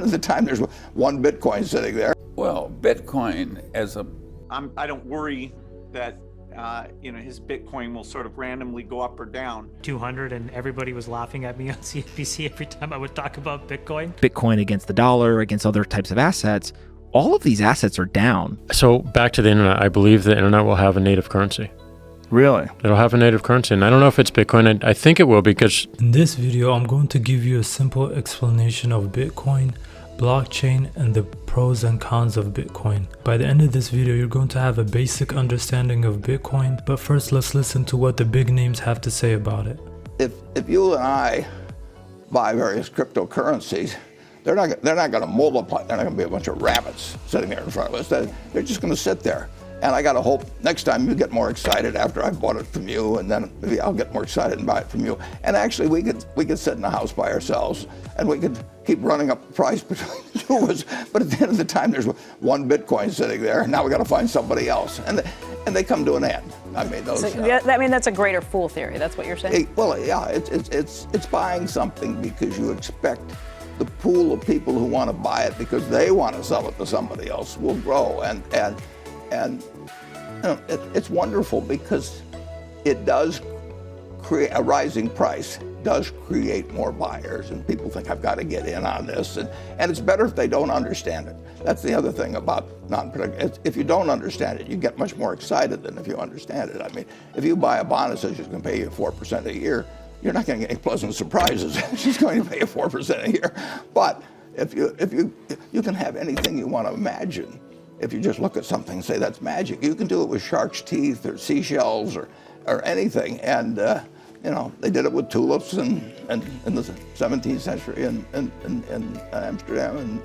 end of the time, there's one Bitcoin sitting there. Well, Bitcoin as a... I don't worry that his Bitcoin will sort of randomly go up or down. 200, and everybody was laughing at me on CNBC every time I would talk about Bitcoin. Bitcoin against the dollar, against other types of assets. All of these assets are down. So back to the internet, I believe the internet will have a native currency. Really? It'll have a native currency, and I don't know if it's Bitcoin. I think it will, because... In this video, I'm going to give you a simple explanation of Bitcoin, blockchain, and the pros and cons of Bitcoin. By the end of this video, you're going to have a basic understanding of Bitcoin, but first let's listen to what the big names have to say about it. If you and I buy various cryptocurrencies, they're not going to multiply. They're not going to be a bunch of rabbits sitting there in front of us. They're just going to sit there. And I got to hope next time you get more excited after I've bought it from you, and then maybe I'll get more excited and buy it from you. And actually, we could sit in the house by ourselves, and we could keep running up the price between the two of us. But at the end of the time, there's one Bitcoin sitting there, and now we got to find somebody else, and they come to an end. I mean, those. So, that's a greater fool theory. That's what you're saying. Well, yeah, it's buying something because you expect the pool of people who want to buy it because they want to sell it to somebody else will grow, and it's wonderful because it does create a rising price, does create more buyers, and people think I've got to get in on this, and it's better if they don't understand it. That's the other thing about non-predictable. If you don't understand it, you get much more excited than if you understand it. I mean, if you buy a bond that says it's going to pay you 4% a year, you're not going to get any pleasant surprises. She's going to pay you 4% a year. But if you can have anything you want to imagine. If you just look at something and say that's magic, you can do it with shark's teeth or seashells or anything. And they did it with tulips in the 17th century in Amsterdam,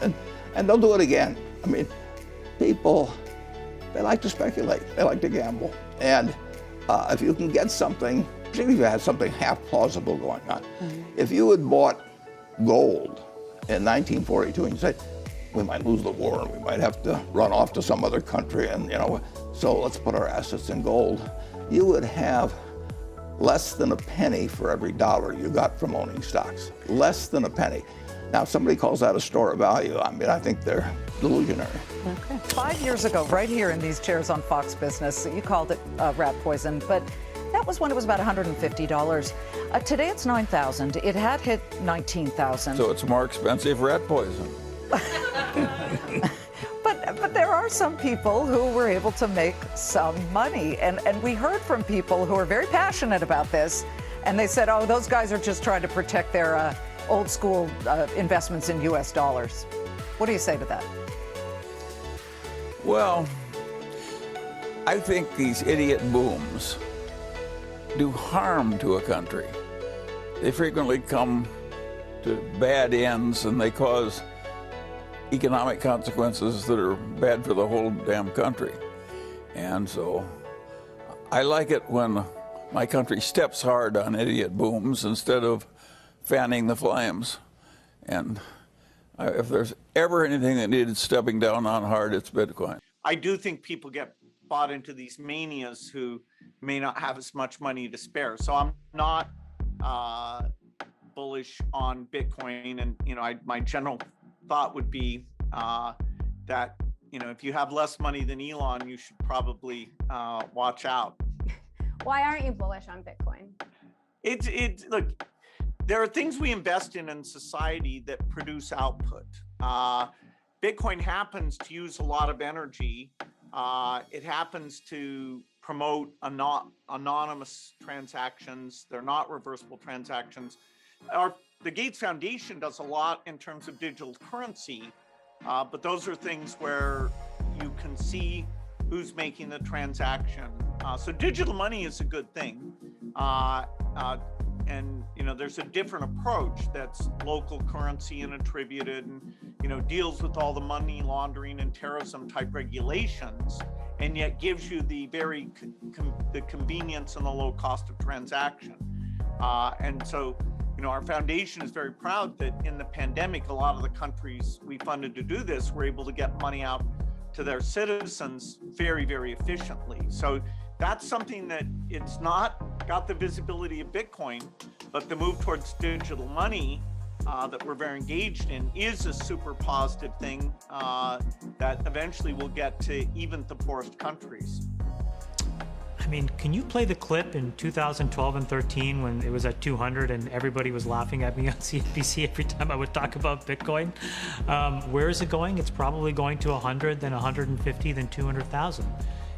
and they'll do it again. I mean, people, they like to speculate, they like to gamble, and if you can get something, particularly if you had something half plausible going on. Mm-hmm. If you had bought gold in 1942 and you said, we might lose the war and we might have to run off to some other country, and so let's put our assets in gold, you would have less than a penny for every dollar you got from owning stocks. Less than a penny. Now, if somebody calls that a store of value, I mean, I think they're delusionary. Okay. 5 years ago, right here in these chairs on Fox Business, you called it rat poison, but that was when it was about $150. Today it's $9,000. It had hit $19,000. So it's more expensive rat poison. But there are some people who were able to make some money, and we heard from people who are very passionate about this, and they said, oh, those guys are just trying to protect their old school investments in US dollars. What do you say to that? Well, I think these idiot booms do harm to a country. They frequently come to bad ends, and they cause economic consequences that are bad for the whole damn country. And so I like it when my country steps hard on idiot booms instead of fanning the flames. And if there's ever anything that needed stepping down on hard, it's Bitcoin. I do think people get bought into these manias who may not have as much money to spare. So I'm not bullish on Bitcoin, and my general thought would be that if you have less money than Elon, you should probably watch out. Why aren't you bullish on Bitcoin? Look, there are things we invest in society that produce output. Bitcoin happens to use a lot of energy. It happens to promote anonymous transactions. They're not reversible transactions. The Gates Foundation does a lot in terms of digital currency, but those are things where you can see who's making the transaction. So digital money is a good thing. And there's a different approach that's local currency and attributed, and deals with all the money laundering and terrorism type regulations, and yet gives you the very the convenience and the low cost of transaction. And so our foundation is very proud that in the pandemic, a lot of the countries we funded to do this were able to get money out to their citizens very, very efficiently. So that's something that it's not got the visibility of Bitcoin, but the move towards digital money that we're very engaged in is a super positive thing that eventually will get to even the poorest countries. I mean, can you play the clip in 2012 and 13 when it was at 200 and everybody was laughing at me on CNBC every time I would talk about Bitcoin? Where is it going? It's probably going to 100, then 150, then 200,000.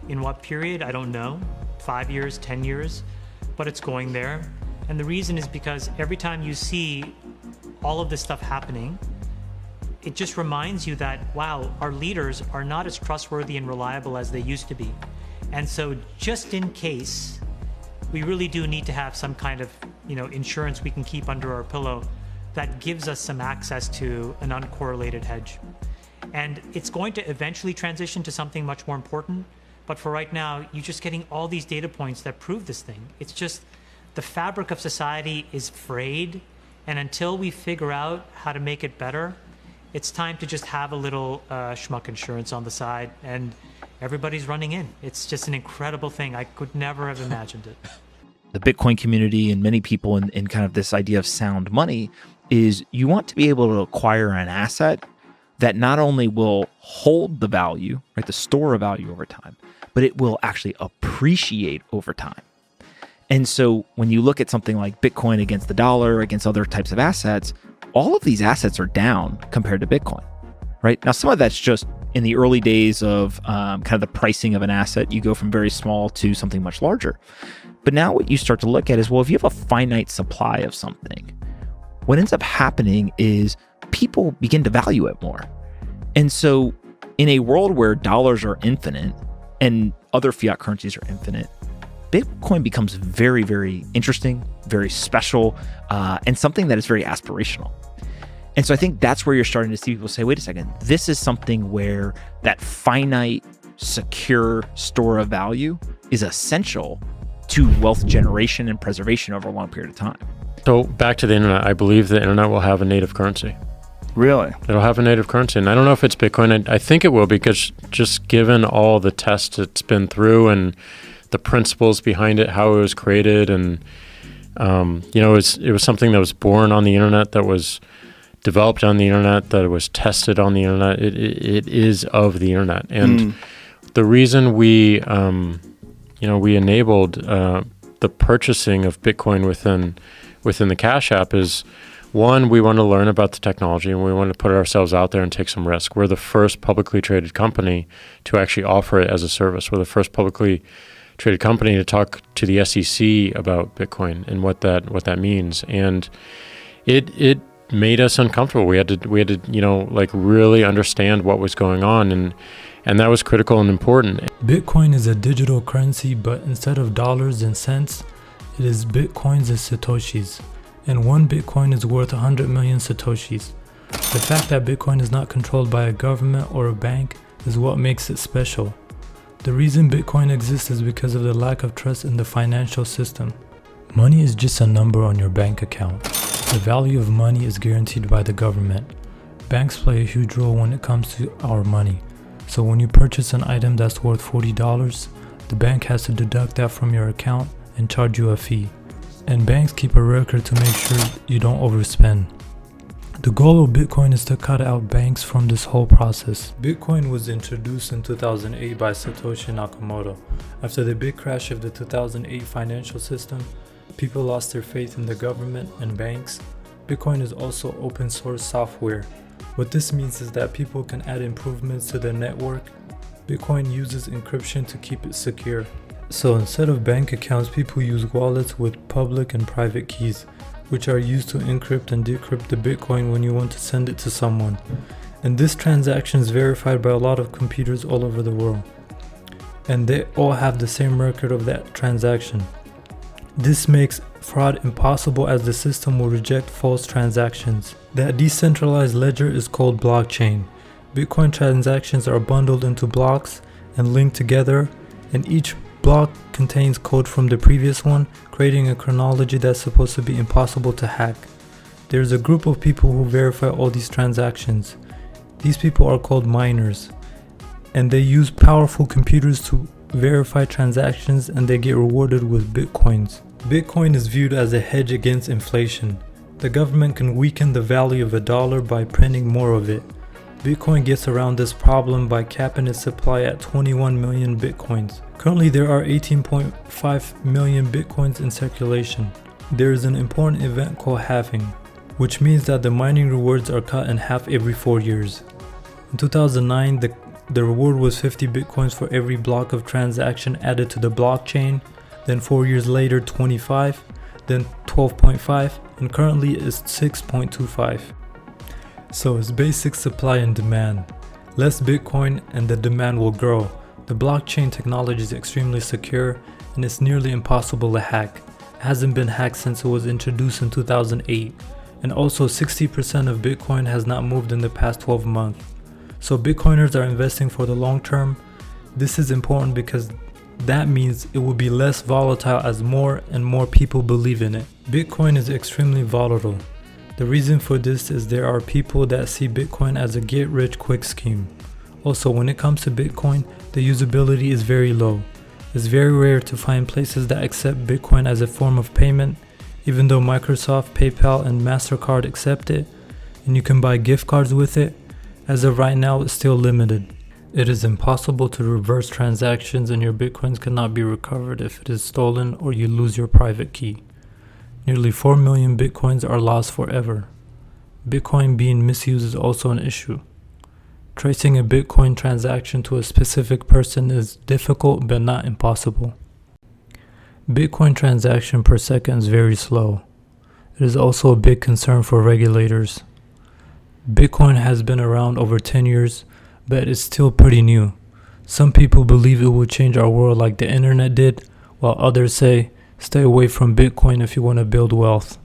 In what period? I don't know. 5 years, 10 years, but it's going there. And the reason is because every time you see all of this stuff happening, it just reminds you that, wow, our leaders are not as trustworthy and reliable as they used to be. And so just in case, we really do need to have some kind of, insurance we can keep under our pillow that gives us some access to an uncorrelated hedge. And it's going to eventually transition to something much more important. But for right now, you're just getting all these data points that prove this thing. It's just the fabric of society is frayed. And until we figure out how to make it better, it's time to just have a little schmuck insurance on the side, and everybody's running in. It's just an incredible thing. I could never have imagined it. The Bitcoin community and many people in kind of this idea of sound money is you want to be able to acquire an asset that not only will hold the value, right, the store of value over time, but it will actually appreciate over time. And so when you look at something like Bitcoin against the dollar, against other types of assets, all of these assets are down compared to Bitcoin, right? Now, some of that's just in the early days of kind of the pricing of an asset. You go from very small to something much larger. But now what you start to look at is, well, if you have a finite supply of something, what ends up happening is people begin to value it more. And so in a world where dollars are infinite and other fiat currencies are infinite, Bitcoin becomes very, very interesting, very special, and something that is very aspirational. And so I think that's where you're starting to see people say, wait a second, this is something where that finite, secure store of value is essential to wealth generation and preservation over a long period of time. So back to the internet, I believe the internet will have a native currency. Really? It'll have a native currency. And I don't know if it's Bitcoin. I think it will, because just given all the tests it's been through and the principles behind it, how it was created, and it was something that was born on the internet, that was developed on the internet, that was tested on the internet. It is of the internet, and the reason we enabled the purchasing of Bitcoin within the Cash App is, one, we want to learn about the technology and we want to put ourselves out there and take some risk. We're the first publicly traded company to actually offer it as a service. We're the first publicly traded company to talk to the SEC about Bitcoin and what that means. And it made us uncomfortable. We had to really understand what was going on, and that was critical and important. Bitcoin is a digital currency, but instead of dollars and cents, it is Bitcoins and satoshis. And one Bitcoin is worth 100 million satoshis. The fact that Bitcoin is not controlled by a government or a bank is what makes it special. The reason Bitcoin exists is because of the lack of trust in the financial system. Money is just a number on your bank account. The value of money is guaranteed by the government. Banks play a huge role when it comes to our money. So when you purchase an item that's worth $40, the bank has to deduct that from your account and charge you a fee. And banks keep a record to make sure you don't overspend. The goal of Bitcoin is to cut out banks from this whole process. Bitcoin was introduced in 2008 by Satoshi Nakamoto. After the big crash of the 2008 financial system, people lost their faith in the government and banks. Bitcoin is also open source software. What this means is that people can add improvements to their network. Bitcoin uses encryption to keep it secure. So instead of bank accounts, people use wallets with public and private keys, which are used to encrypt and decrypt the Bitcoin when you want to send it to someone. And this transaction is verified by a lot of computers all over the world. And they all have the same record of that transaction. This makes fraud impossible, as the system will reject false transactions. That decentralized ledger is called blockchain. Bitcoin transactions are bundled into blocks and linked together, and each block contains code from the previous one, creating a chronology that's supposed to be impossible to hack. There's a group of people who verify all these transactions. These people are called miners, and they use powerful computers to verify transactions, and they get rewarded with Bitcoins. Bitcoin is viewed as a hedge against inflation. The government can weaken the value of a dollar by printing more of it. Bitcoin gets around this problem by capping its supply at 21 million Bitcoins. Currently, there are 18.5 million Bitcoins in circulation. There is an important event called halving, which means that the mining rewards are cut in half every 4 years. In 2009, the reward was 50 Bitcoins for every block of transaction added to the blockchain, then 4 years later 25, then 12.5, and currently is 6.25. So it's basic supply and demand. Less Bitcoin and the demand will grow. The blockchain technology is extremely secure and it's nearly impossible to hack. It hasn't been hacked since it was introduced in 2008. And also 60% of Bitcoin has not moved in the past 12 months. So Bitcoiners are investing for the long term. This is important because that means it will be less volatile as more and more people believe in it. Bitcoin is extremely volatile. The reason for this is there are people that see Bitcoin as a get-rich-quick scheme. Also, when it comes to Bitcoin, the usability is very low. It's very rare to find places that accept Bitcoin as a form of payment, even though Microsoft, PayPal, and MasterCard accept it, and you can buy gift cards with it. As of right now, it's still limited. It is impossible to reverse transactions and your Bitcoins cannot be recovered if it is stolen or you lose your private key. Nearly 4 million Bitcoins are lost forever. Bitcoin being misused is also an issue. Tracing a Bitcoin transaction to a specific person is difficult but not impossible. Bitcoin transaction per second is very slow. It is also a big concern for regulators. Bitcoin has been around over 10 years, but it's still pretty new. Some people believe it will change our world like the internet did, while others say, stay away from Bitcoin if you want to build wealth.